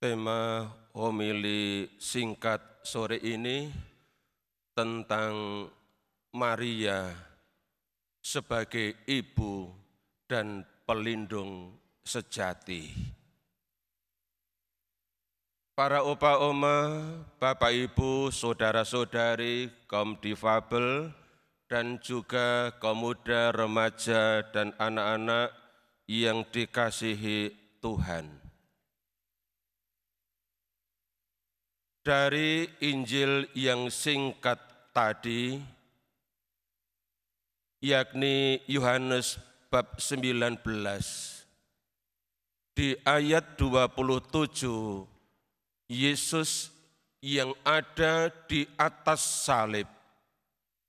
Tema homili singkat sore ini tentang Maria sebagai ibu dan pelindung sejati. Para opa oma, bapak ibu, saudara-saudari, kaum difabel, dan juga kaum muda, remaja, dan anak-anak yang dikasihi Tuhan. Dari Injil yang singkat tadi, yakni Yohanes bab 19, di ayat 27, Yesus yang ada di atas salib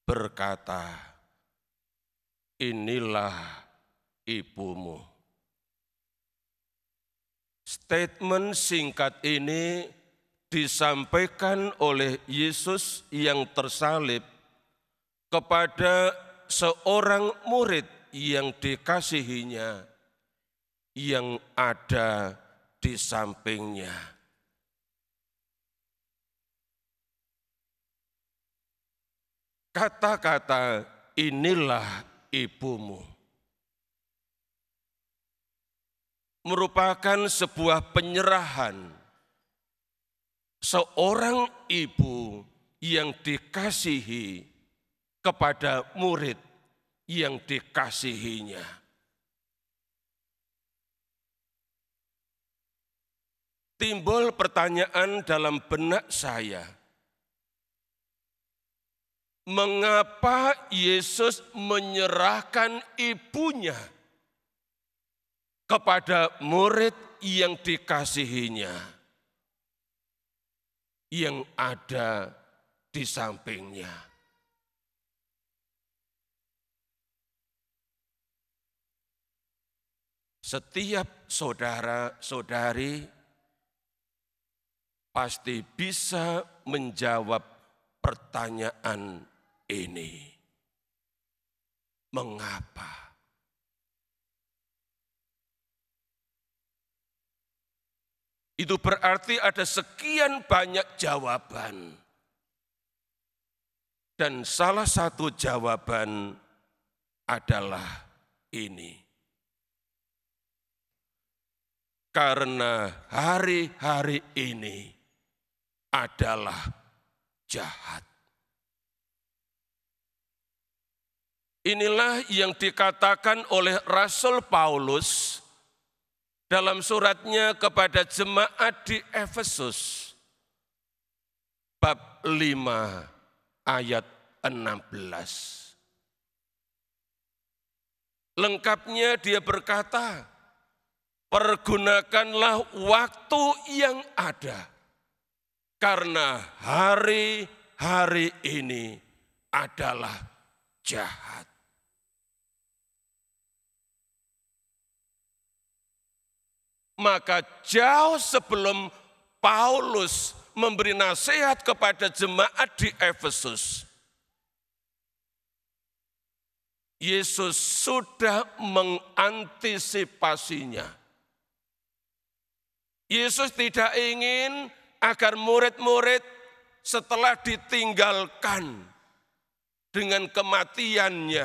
berkata, "Inilah ibumu." Statement singkat ini disampaikan oleh Yesus yang tersalib kepada seorang murid yang dikasihinya yang ada di sampingnya. Kata-kata "inilah ibumu" merupakan sebuah penyerahan seorang ibu yang dikasihi kepada murid yang dikasihinya. Timbul pertanyaan dalam benak saya, mengapa Yesus menyerahkan ibunya kepada murid yang dikasihinya, yang ada di sampingnya? Setiap saudara-saudari pasti bisa menjawab pertanyaan ini. Mengapa? Itu berarti ada sekian banyak jawaban. Dan salah satu jawaban adalah ini. Karena hari-hari ini adalah jahat. Inilah yang dikatakan oleh Rasul Paulus dalam suratnya kepada jemaat di Efesus, bab 5 ayat 16. Lengkapnya dia berkata, pergunakanlah waktu yang ada, karena hari-hari ini adalah jahat. Maka jauh sebelum Paulus memberi nasihat kepada jemaat di Efesus, Yesus sudah mengantisipasinya. Yesus tidak ingin agar murid-murid setelah ditinggalkan dengan kematiannya,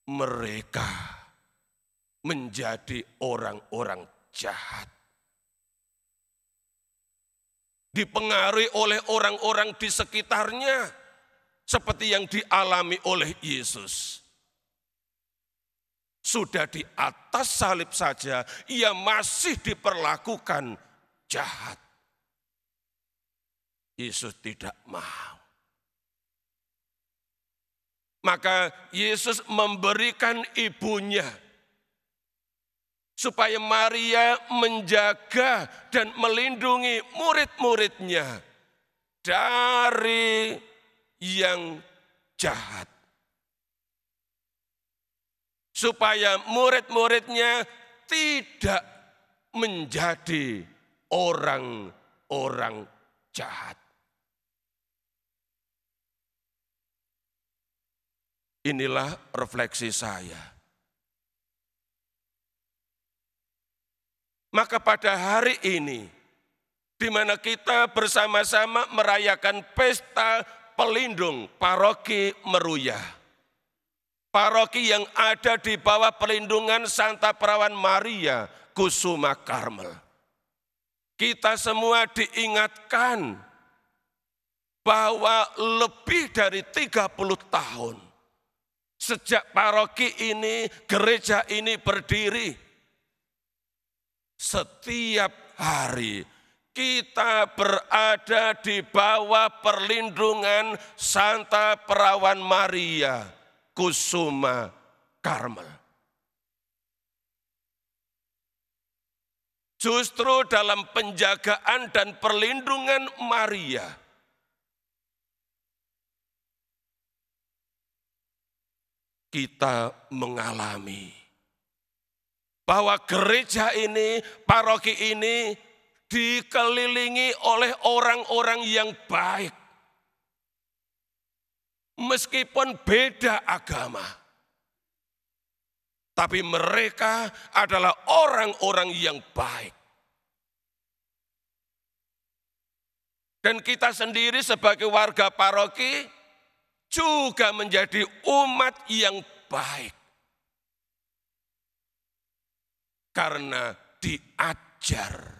mereka menjadi orang-orang jahat, dipengaruhi oleh orang-orang di sekitarnya seperti yang dialami oleh Yesus. Sudah di atas salib saja ia masih diperlakukan jahat. Yesus tidak mau. Maka Yesus memberikan ibunya supaya Maria menjaga dan melindungi murid-muridnya dari yang jahat. Supaya murid-muridnya tidak menjadi orang-orang jahat. Inilah refleksi saya. Maka pada hari ini, di mana kita bersama-sama merayakan pesta pelindung paroki Meruya. Paroki yang ada di bawah perlindungan Santa Perawan Maria Kusuma Karmel. Kita semua diingatkan bahwa lebih dari 30 tahun sejak paroki ini, gereja ini berdiri, setiap hari kita berada di bawah perlindungan Santa Perawan Maria Kusuma Karmel. Justru dalam penjagaan dan perlindungan Maria, kita mengalami bahwa gereja ini, paroki ini dikelilingi oleh orang-orang yang baik. Meskipun beda agama, tapi mereka adalah orang-orang yang baik. Dan kita sendiri sebagai warga paroki juga menjadi umat yang baik. Karena diajar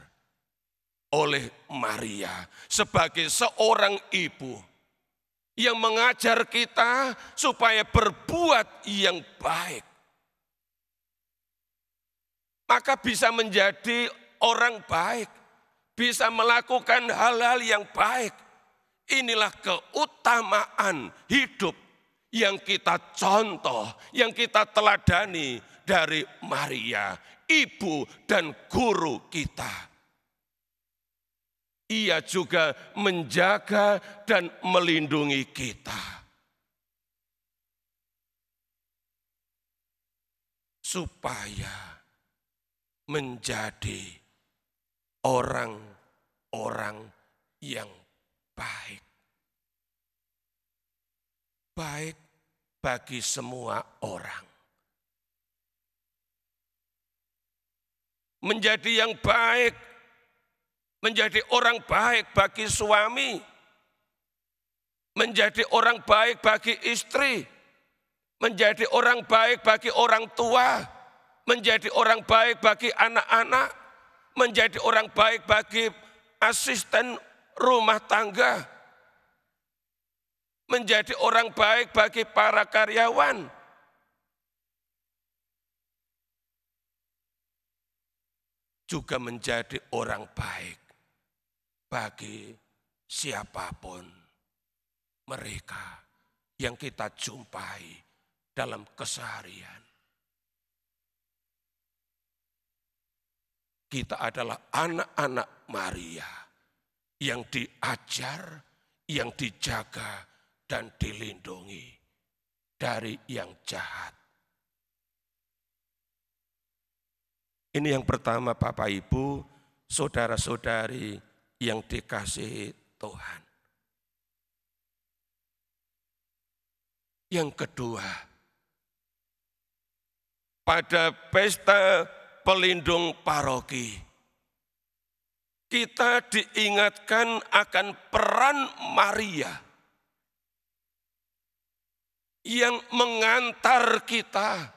oleh Maria sebagai seorang ibu yang mengajar kita supaya berbuat yang baik. Maka bisa menjadi orang baik, bisa melakukan hal-hal yang baik. Inilah keutamaan hidup yang kita contoh, yang kita teladani dari Maria, ibu dan guru kita. Ia juga menjaga dan melindungi kita. Supaya menjadi orang-orang yang baik. Baik bagi semua orang. Menjadi yang baik, menjadi orang baik bagi suami, menjadi orang baik bagi istri, menjadi orang baik bagi orang tua, menjadi orang baik bagi anak-anak, menjadi orang baik bagi asisten rumah tangga, menjadi orang baik bagi para karyawan. Juga menjadi orang baik bagi siapapun mereka yang kita jumpai dalam keseharian. Kita adalah anak-anak Maria yang diajar, yang dijaga, dan dilindungi dari yang jahat. Ini yang pertama Bapak Ibu, saudara-saudari yang dikasihi Tuhan. Yang kedua, pada pesta pelindung paroki, kita diingatkan akan peran Maria yang mengantar kita,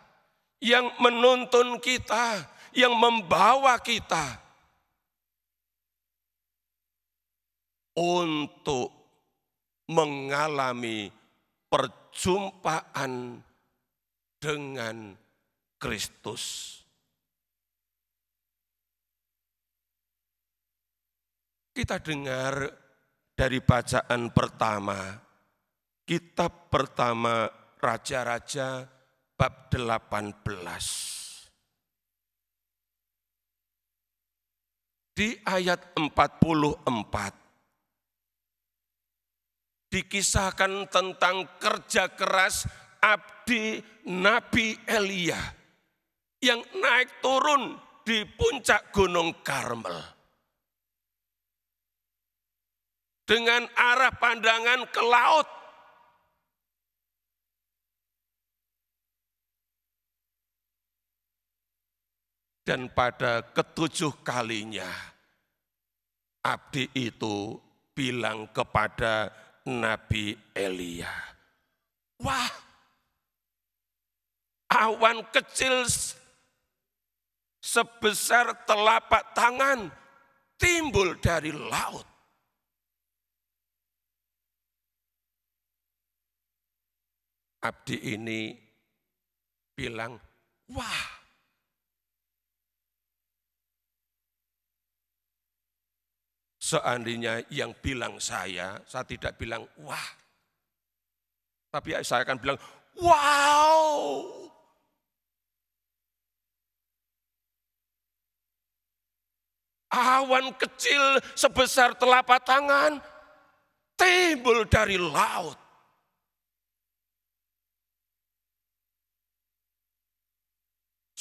yang menuntun kita, yang membawa kita untuk mengalami perjumpaan dengan Kristus. Kita dengar dari bacaan pertama, kitab pertama Raja-Raja bab 18. Di ayat 44 dikisahkan tentang kerja keras abdi Nabi Elia yang naik turun di puncak Gunung Karmel. Dengan arah pandangan ke laut. Dan pada ketujuh kalinya, abdi itu bilang kepada Nabi Elia, wah, awan kecil sebesar telapak tangan timbul dari laut. Abdi ini bilang, wah, seandainya yang bilang saya tidak bilang wah. Tapi saya akan bilang, wow. Awan kecil sebesar telapak tangan timbul dari laut.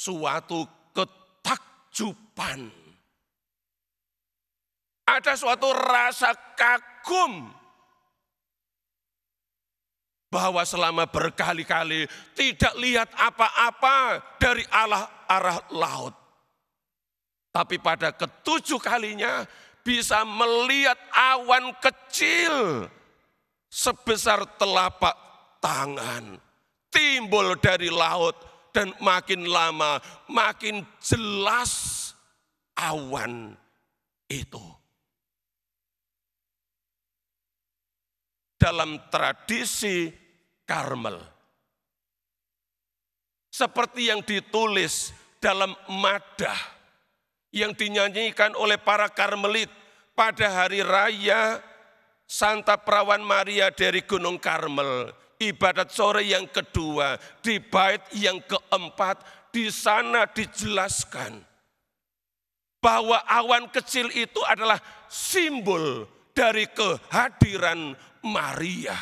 Suatu ketakjuban. Ada suatu rasa kagum bahwa selama berkali-kali tidak lihat apa-apa dari arah laut. Tapi pada ketujuh kalinya bisa melihat awan kecil sebesar telapak tangan timbul dari laut. Dan makin lama makin jelas awan itu. Dalam tradisi Karmel, seperti yang ditulis dalam Madah yang dinyanyikan oleh para Karmelit pada hari raya Santa Perawan Maria dari Gunung Karmel, ibadat sore yang kedua, di bait yang keempat, di sana dijelaskan bahwa awan kecil itu adalah simbol dari kehadiran Maria.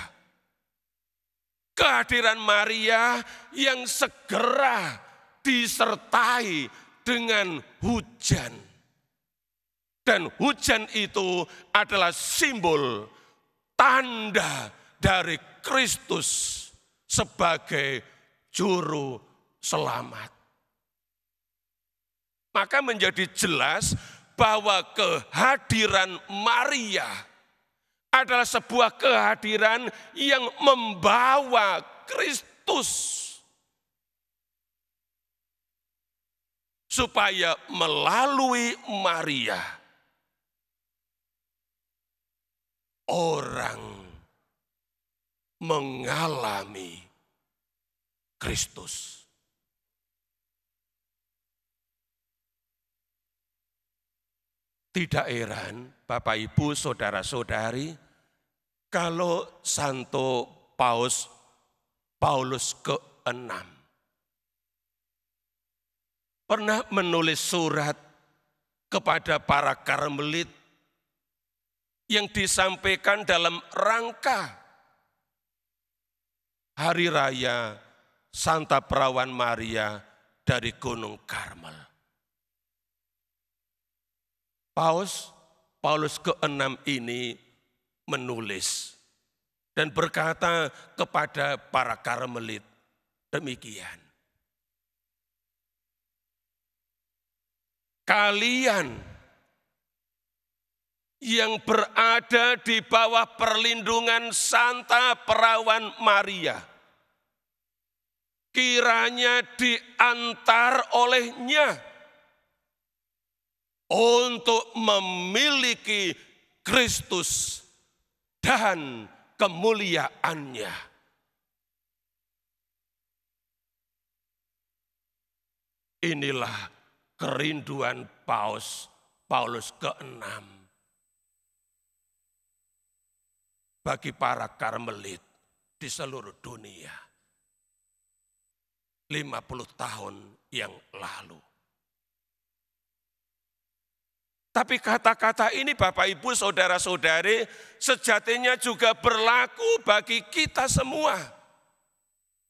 Kehadiran Maria yang segera disertai dengan hujan. Dan hujan itu adalah simbol tanda dari Kristus sebagai juru selamat. Maka menjadi jelas bahwa kehadiran Maria adalah sebuah kehadiran yang membawa Kristus. Supaya melalui Maria, orang mengalami Kristus. Tidak heran, Bapak Ibu, saudara-saudari, kalau Santo Paulus ke-6 pernah menulis surat kepada para Karmelit yang disampaikan dalam rangka Hari Raya Santa Perawan Maria dari Gunung Karmel. Paulus ke-6 ini menulis dan berkata kepada para Karmelit demikian. Kalian yang berada di bawah perlindungan Santa Perawan Maria, kiranya diantar olehnya untuk memiliki Kristus dan kemuliaannya. Inilah kerinduan Paulus ke-6 bagi para Karmelit di seluruh dunia 50 tahun yang lalu. Tapi kata-kata ini Bapak Ibu saudara-saudari sejatinya juga berlaku bagi kita semua.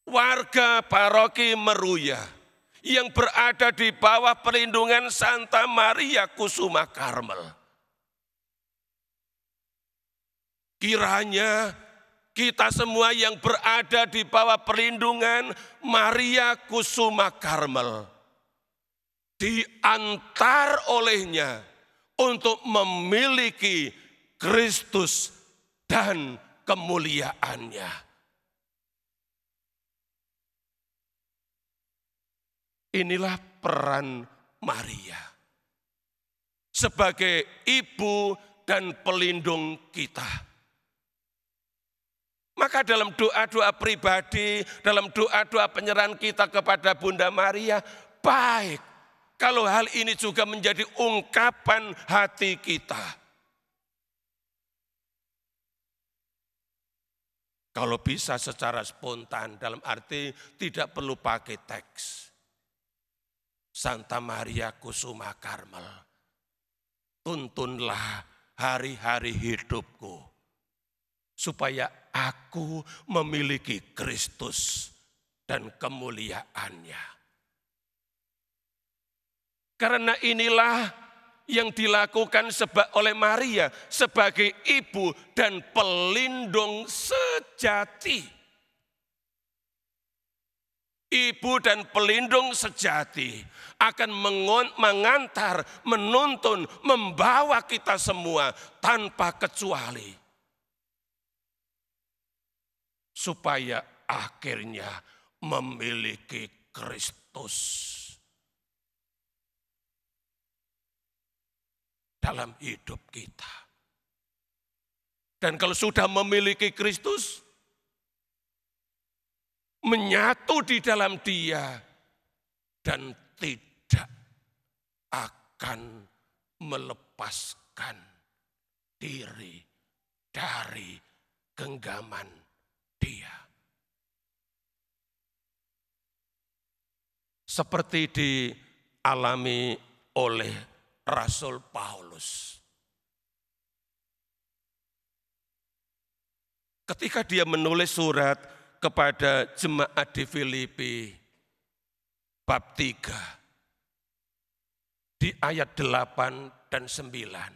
Warga paroki Meruya yang berada di bawah perlindungan Santa Maria Kusuma Karmel. Kiranya kita semua yang berada di bawah perlindungan Maria Kusuma Karmel diantar olehnya untuk memiliki Kristus dan kemuliaannya. Inilah peran Maria sebagai ibu dan pelindung kita. Maka dalam doa-doa pribadi, dalam doa-doa penyerahan kita kepada Bunda Maria, baik kalau hal ini juga menjadi ungkapan hati kita. Kalau bisa secara spontan, dalam arti tidak perlu pakai teks. Santa Maria Kusuma Karmel, tuntunlah hari-hari hidupku, supaya aku memiliki Kristus dan kemuliaannya. Karena inilah yang dilakukan oleh Maria sebagai ibu dan pelindung sejati. Ibu dan pelindung sejati akan mengantar, menuntun, membawa kita semua tanpa kecuali. Supaya akhirnya memiliki Kristus dalam hidup kita. Dan kalau sudah memiliki Kristus, menyatu di dalam Dia dan tidak akan melepaskan diri dari genggaman Dia. Seperti dialami oleh Rasul Paulus. Ketika dia menulis surat kepada jemaat di Filipi, bab 3, di ayat 8 dan 9.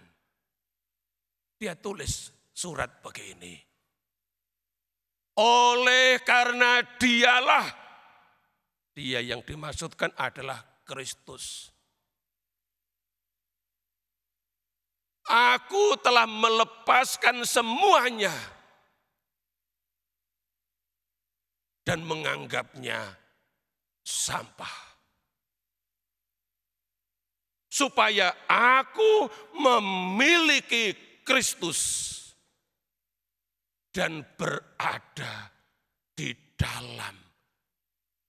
Dia tulis surat begini. Oleh karena Dialah, Dia yang dimaksudkan adalah Kristus. Aku telah melepaskan semuanya dan menganggapnya sampah. Supaya aku memiliki Kristus dan berada di dalam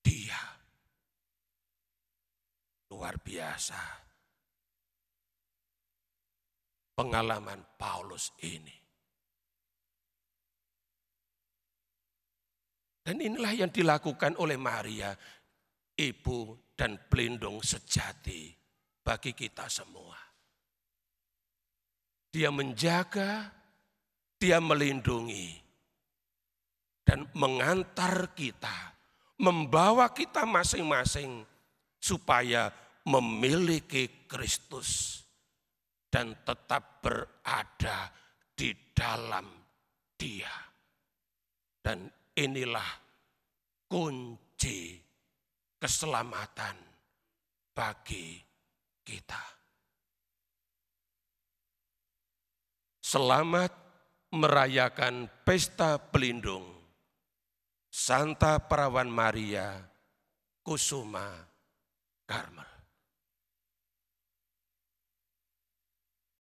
Dia. Luar biasa pengalaman Paulus ini. Dan inilah yang dilakukan oleh Maria, ibu dan pelindung sejati bagi kita semua. Dia menjaga, Dia melindungi, dan mengantar kita, membawa kita masing-masing supaya memiliki Kristus dan tetap berada di dalam Dia. Dan inilah kunci keselamatan bagi kita. Selamat merayakan pesta pelindung Santa Perawan Maria Kusuma Karmel.